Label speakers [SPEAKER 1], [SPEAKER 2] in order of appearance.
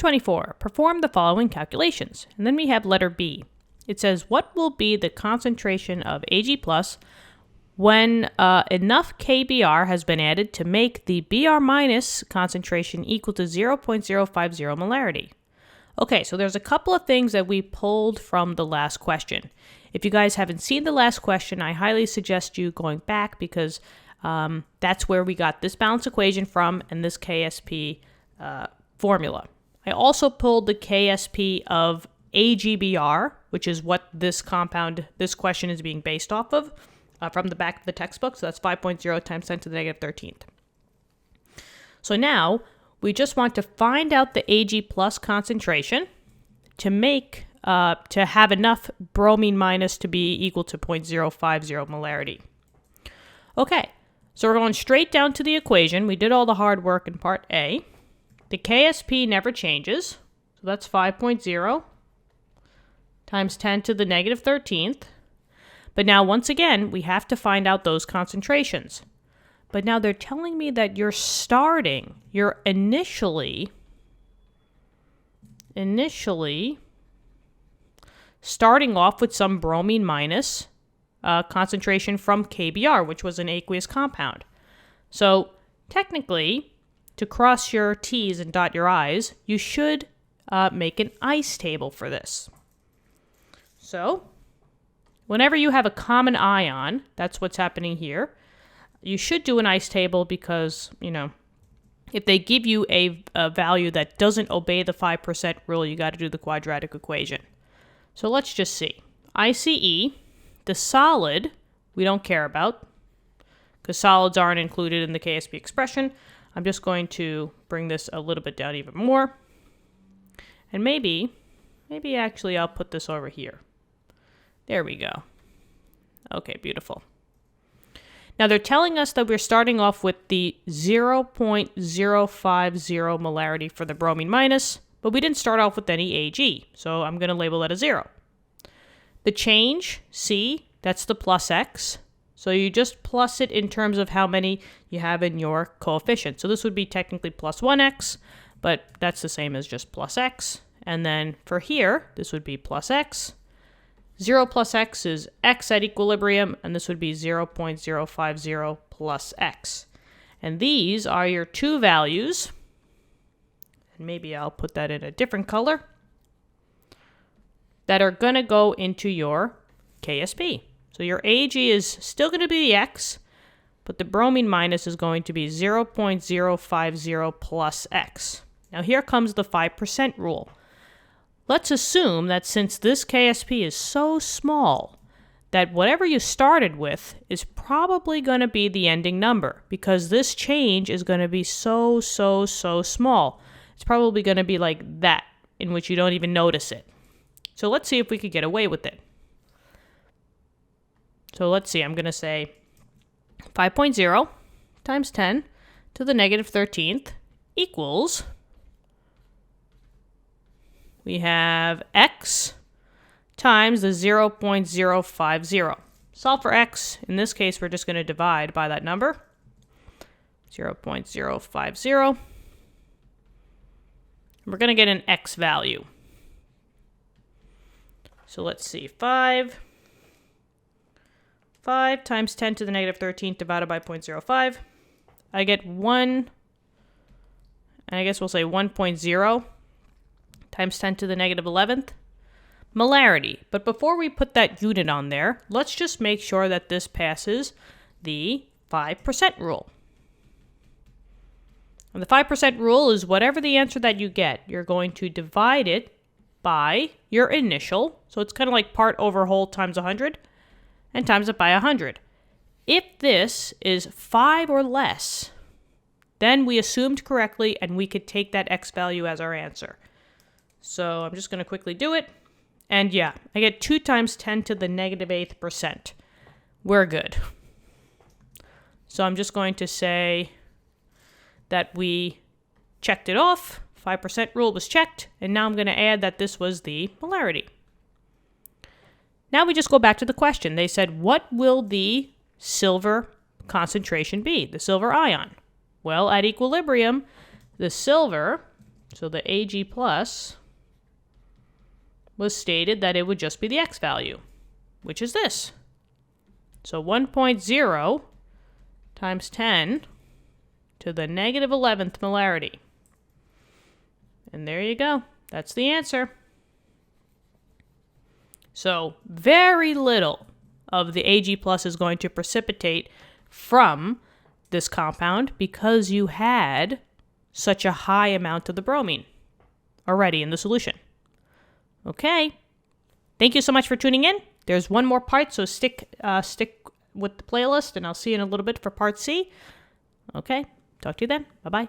[SPEAKER 1] 24, perform the following calculations. And then we have letter B. It says, what will be the concentration of Ag plus when enough KBr has been added to make the Br minus concentration equal to 0.050 molarity? Okay, so there's a couple of things that we pulled from the last question. If you guys haven't seen the last question, I highly suggest you going back because that's where we got this balance equation from and this KSP formula. I also pulled the KSP of AGBR, which is what this question is being based off of, from the back of the textbook. So that's 5.0 times 10 to the negative 13th. So now we just want to find out the Ag plus concentration to make to have enough bromine minus to be equal to 0.050 molarity. Okay, so we're going straight down to the equation. We did all the hard work in part A. The KSP never changes, so that's 5.0 times 10 to the negative 13th. But now, once again, we have to find out those concentrations. But now they're telling me that you're initially starting off with some bromine minus concentration from KBr, which was an aqueous compound. So technically, to cross your T's and dot your I's, you should make an ice table for this. So whenever you have a common ion, that's what's happening here, you should do an ice table because, if they give you a value that doesn't obey the 5% rule, you got to do the quadratic equation. So let's just see. ICE, the solid, we don't care about because solids aren't included in the KSP expression. I'm just going to bring this a little bit down even more. And maybe actually I'll put this over here. There we go. Okay, beautiful. Now they're telling us that we're starting off with the 0.050 molarity for the bromine minus, but we didn't start off with any Ag, so I'm going to label that a 0. The change, C, that's the plus X. So you just plus it in terms of how many you have in your coefficient. So this would be technically plus 1x, but that's the same as just plus x. And then for here, this would be plus x. 0 plus x is x at equilibrium, and this would be 0.050 plus x. And these are your two values. And maybe I'll put that in a different color. That are going to go into your KSP. So your Ag is still going to be the x, but the bromine minus is going to be 0.050 plus x. Now here comes the 5% rule. Let's assume that since this KSP is so small, that whatever you started with is probably going to be the ending number because this change is going to be so small. It's probably going to be like that, in which you don't even notice it. So let's see if we could get away with it. So let's see, I'm going to say 5.0 times 10 to the negative 13th equals, we have x times the 0.050. Solve for x. In this case, we're just going to divide by that number, 0.050. We're going to get an x value. So let's see, 5 times 10 to the negative 13th divided by 0.05. I get 1, and I guess we'll say 1.0 times 10 to the negative 11th molarity. But before we put that unit on there, let's just make sure that this passes the 5% rule. And the 5% rule is whatever the answer that you get, you're going to divide it by your initial. So it's kind of like part over whole times 100 and times it by 100. If this is 5 or less, then we assumed correctly and we could take that x value as our answer. So I'm just going to quickly do it. And yeah, I get 2 times 10 to the negative 8th percent. We're good. So I'm just going to say that we checked it off. 5% rule was checked. And now I'm going to add that this was the molarity. Now we just go back to the question. They said, what will the silver concentration be? The silver ion. Well, at equilibrium, the silver So the Ag plus was stated that it would just be the X value, which is this. So 1.0 times 10 to the negative 11th molarity. And there you go. That's the answer. So very little of the Ag plus is going to precipitate from this compound because you had such a high amount of the bromine already in the solution. Okay. Thank you so much for tuning in. There's one more part, so stick with the playlist, and I'll see you in a little bit for part C. Okay. Talk to you then. Bye-bye.